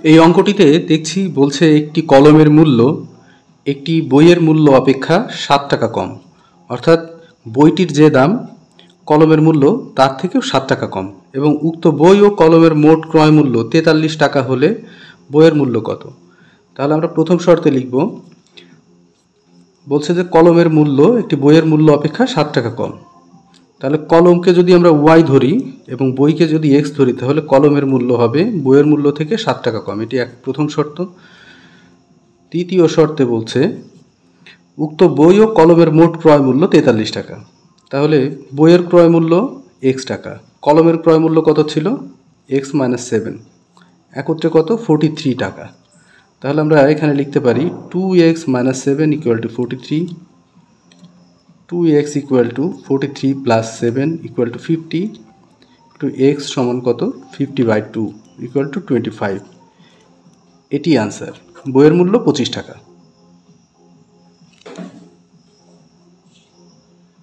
এই অঙ্কটিতে দেখছি বলছে একটি কলমের মূল্য একটি বইয়ের মূল্য অপেক্ষা 7 টাকা কম, অর্থাৎ বইটির যে দাম কলমের মূল্য তার থেকেও 7 টাকা কম, এবং উক্ত বই ও কলমের মোট ক্রয় মূল্য 43 টাকা হলে বইয়ের মূল্য কত? তাহলে আমরা প্রথম শর্তে লিখব, বলছে যে কলমের মূল্য একটি বইয়ের মূল্য অপেক্ষা 7 টাকা কম। তাহলে কলমকে যদি আমরা ওয়াই ধরি এবং বইকে যদি এক্স ধরি, তাহলে কলমের মূল্য হবে বইয়ের মূল্য থেকে 7 টাকা কম। এটি প্রথম শর্ত। দ্বিতীয় শর্তে বলছে উক্ত বই ও কলমের মোট ক্রয় মূল্য 43 টাকা। তাহলে বইয়ের ক্রয় মূল্য এক্স টাকা, কলমের ক্রয় মূল্য কত ছিল? এক্স মাইনাস 7, একত্রে কত? 43 টাকা। তাহলে আমরা এখানে লিখতে পারি 2x minus 7 equal to 43, 2x equal to 43 plus 7 equal to 50, two x সমান কত? 50/2 ইকুয়াল টু 25। এটি আনসার। বইয়ের মূল্য 25 টাকা।